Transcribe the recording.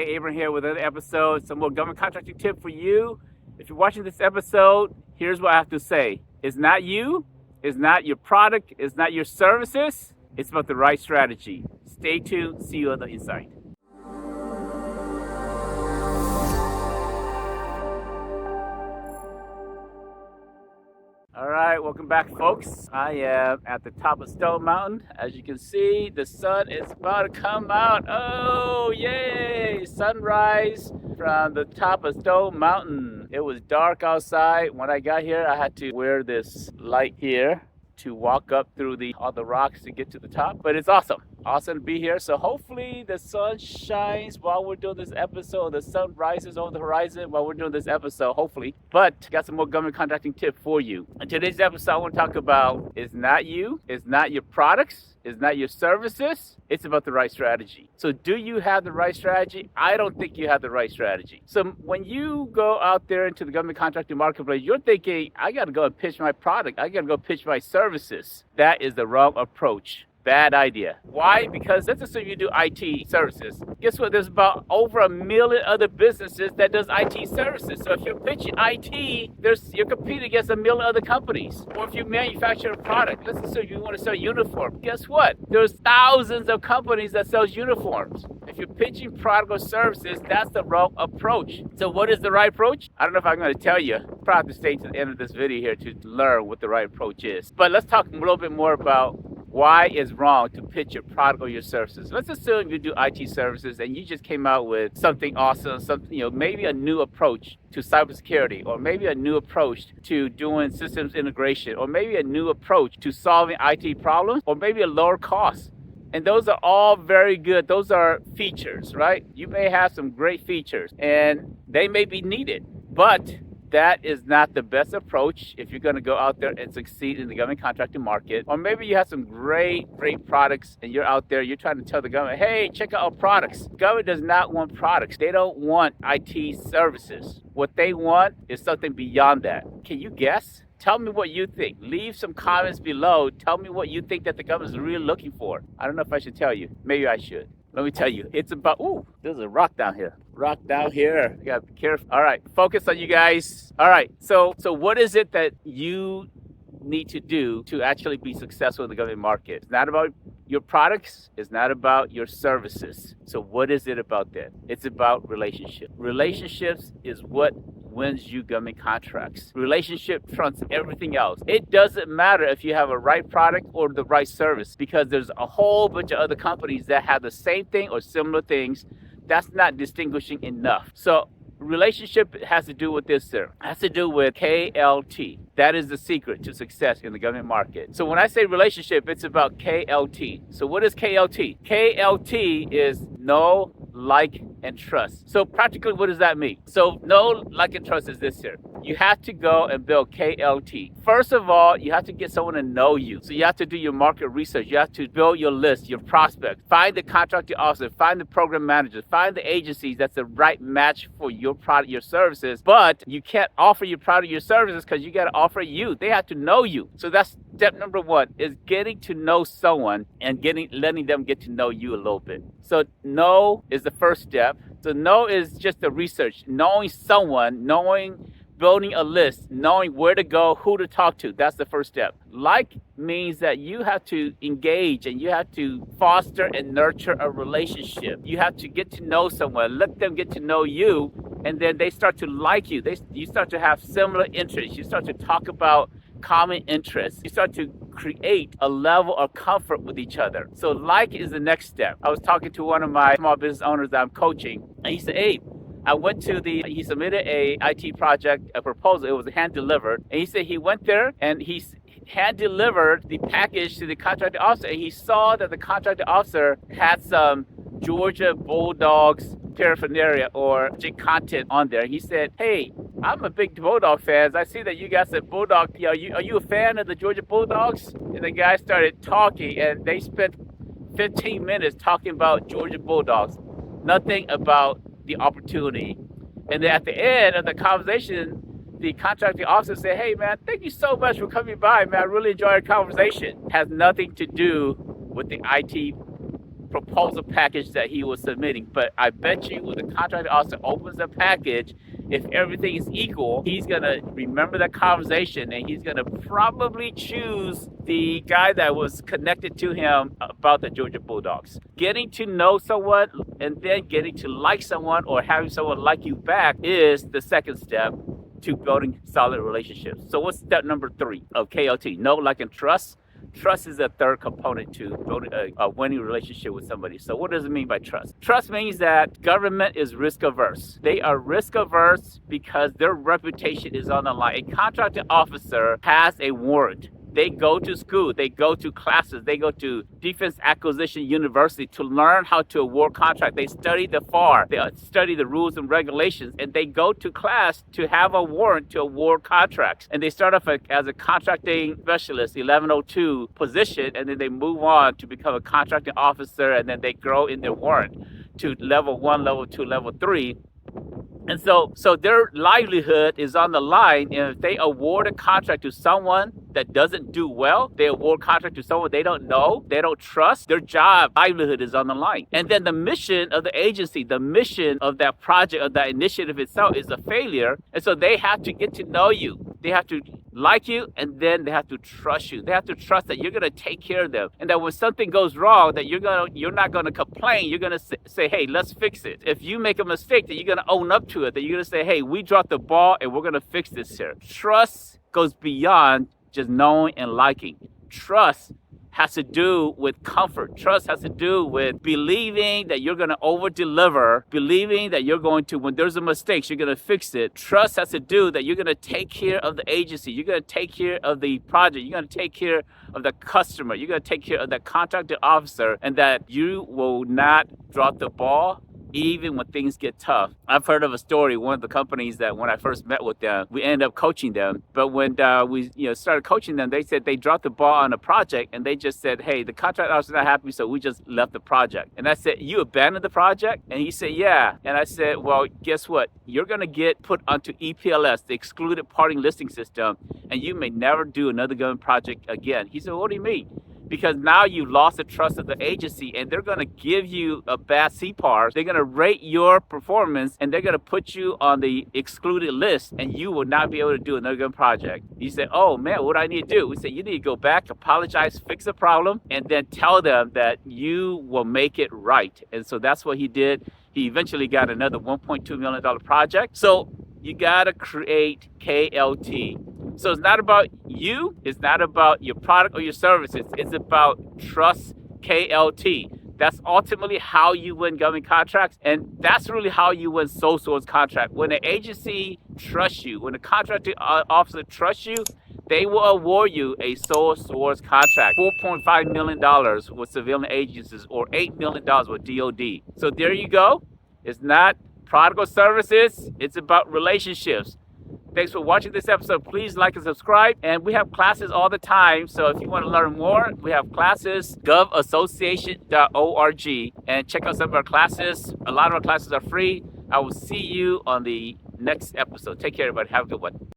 Hey, Abram here with another episode. Some more government contracting tip for you. If you're watching this episode, here's what I have to say. It's not you, it's not your product, it's not your services. It's about the right strategy. Stay tuned. See you on the inside. All right, welcome back, folks. I am at the top of Stone Mountain. As you can see, the sun is about to come out. Oh, yay! Sunrise from the top of Stone Mountain. It was dark outside. When I got here, I had to wear this light here to walk up through all the rocks to get to the top. But it's awesome. Awesome to be here. So hopefully the sun shines while we're doing this episode. The sun rises over the horizon while we're doing this episode, hopefully. But got some more government contracting tip for you. In today's episode, I want to talk about it's not you, it's not your products, it's not your services, it's about the right strategy. So do you have the right strategy? I don't think you have the right strategy. So when you go out there into the government contracting marketplace, you're thinking, I got to go and pitch my product. I got to go pitch my services. That is the wrong approach. Bad idea. Why? Because let's assume you do IT services. Guess what? There's about over 1 million other businesses that does IT services. So if you're pitching IT, you're competing against 1 million other companies. Or if you manufacture a product, let's assume you want to sell a uniform. Guess what? There's thousands of companies that sells uniforms. If you're pitching product or services, that's the wrong approach. So what is the right approach? I don't know if I'm going to tell you. Probably have to stay to the end of this video here to learn what the right approach is. But let's talk a little bit more about why it's wrong to pitch your product or your services. Let's assume you do IT services and you just came out with something awesome, maybe a new approach to cybersecurity, or maybe a new approach to doing systems integration, or maybe a new approach to solving IT problems, or maybe a lower cost. And those are all very good. Those are features, right? You may have some great features and they may be needed, but that is not the best approach if you're going to go out there and succeed in the government contracting market. Or maybe you have some great products and you're out there, you're trying to tell the government, hey, check out our products. The government does not want products. They don't want IT services. What they want is something beyond that. Can you guess? Tell me what you think. Leave some comments below. Tell me what you think that the government is really looking for. I don't know if I should tell you. Maybe I should. Let me tell you, it's about, there's a rock down here. Rock down here. You gotta be careful. All right, focus on you guys. All right, so what is it that you need to do to actually be successful in the government market? It's not about your products. It's not about your services. So what is it about that? It's about relationships. Relationships is what wins you government contracts. Relationship trumps everything else. It doesn't matter if you have a right product or the right service, because there's a whole bunch of other companies that have the same thing or similar things. That's not distinguishing enough. So relationship has to do with this, sir. It has to do with KLT. That is the secret to success in the government market. So when I say relationship, it's about KLT. So what is KLT? KLT is know, like, and trust. So practically, what does that mean? So know, like, and trust is this here. You have to go and build KLT. First of all, you have to get someone to know you. So you have to do your market research. You have to build your list, your prospects. Find the contracting officer, find the program managers, find the agencies that's the right match for your product, your services. But you can't offer your product, your services, because you got to offer you. They have to know you. So that's step number one, is getting to know someone and letting them get to know you a little bit. So know is the first step. So know is just the research, knowing someone, building a list, knowing where to go, who to talk to. That's the first step. Like means that you have to engage and you have to foster and nurture a relationship. You have to get to know someone, let them get to know you, and then they start to like you. You start to have similar interests. You start to talk about common interests. You start to create a level of comfort with each other. So like is the next step. I was talking to one of my small business owners that I'm coaching, and he said, hey, he submitted a IT project, a proposal. It was hand delivered. And he said he went there and he hand delivered the package to the contracting officer. And he saw that the contracting officer had some Georgia Bulldogs paraphernalia or content on there. He said, hey, I'm a big Bulldog fan. I see that you guys said Bulldog. Are you a fan of the Georgia Bulldogs? And the guy started talking, and they spent 15 minutes talking about Georgia Bulldogs. Nothing about the opportunity. And then at the end of the conversation, the contracting officer said, hey man, thank you so much for coming by, man. I really enjoyed our conversation. It has nothing to do with the IT proposal package that he was submitting. But I bet you when the contracting officer opens the package, if everything is equal, he's going to remember that conversation, and he's going to probably choose the guy that was connected to him about the Georgia Bulldogs. Getting to know someone and then getting to like someone or having someone like you back is the second step to building solid relationships. So what's step number 3 of KLT? Know, like, and trust. Trust is a third component to building a winning relationship with somebody. So what does it mean by trust? Trust means that government is risk averse. They are risk averse because their reputation is on the line. A contracting officer has a warrant. They go to school, they go to classes, they go to Defense Acquisition University to learn how to award contracts. They study the FAR, they study the rules and regulations, and they go to class to have a warrant to award contracts. And they start off as a contracting specialist, 1102 position, and then they move on to become a contracting officer, and then they grow in their warrant to level 1, level 2, level 3. And so their livelihood is on the line. And if they award a contract to someone that doesn't do well, they award contract to someone they don't know, they don't trust, their job, livelihood is on the line. And then the mission of the agency, the mission of that project, of that initiative itself is a failure. And so they have to get to know you. They have to like you, and then they have to trust you. They have to trust that you're going to take care of them, and that when something goes wrong, that you're not going to complain. You're going to say, hey, let's fix it. If you make a mistake, that you're going to own up to it, that you're going to say, hey, we dropped the ball and we're going to fix this here. Trust goes beyond just knowing and liking. Trust has to do with comfort. Trust has to do with believing that you're going to over-deliver, believing that you're going to, when there's a mistake, you're going to fix it. Trust has to do that you're going to take care of the agency. You're going to take care of the project. You're going to take care of the customer. You're going to take care of the contracting officer, and that you will not drop the ball even when things get tough. I've heard of a story, one of the companies that when I first met with them, we ended up coaching them. But when we started coaching them, they said they dropped the ball on a project, and they just said, hey, the contract officer's not happy, so we just left the project. And I said, you abandoned the project? And he said, yeah. And I said, well, guess what? You're going to get put onto EPLS, the Excluded Party Listing System, and you may never do another government project again. He said, what do you mean? Because now you lost the trust of the agency, and they're going to give you a bad CPAR. They're going to rate your performance, and they're going to put you on the excluded list, and you will not be able to do another good project. You say, oh man, what do I need to do? We say, you need to go back, apologize, fix the problem, and then tell them that you will make it right. And so that's what he did. He eventually got another $1.2 million project. So you got to create KLT. So it's not about you, it's not about your product or your services, it's about trust KLT. That's ultimately how you win government contracts, and that's really how you win sole source contract. When an agency trusts you, when a contracting officer trusts you, they will award you a sole source contract. $4.5 million with civilian agencies, or $8 million with DOD. So there you go. It's not product or services, it's about relationships. Thanks for watching this episode. Please like and subscribe. And we have classes all the time. So if you want to learn more, we have classes, govassociation.org. And check out some of our classes. A lot of our classes are free. I will see you on the next episode. Take care, everybody. Have a good one.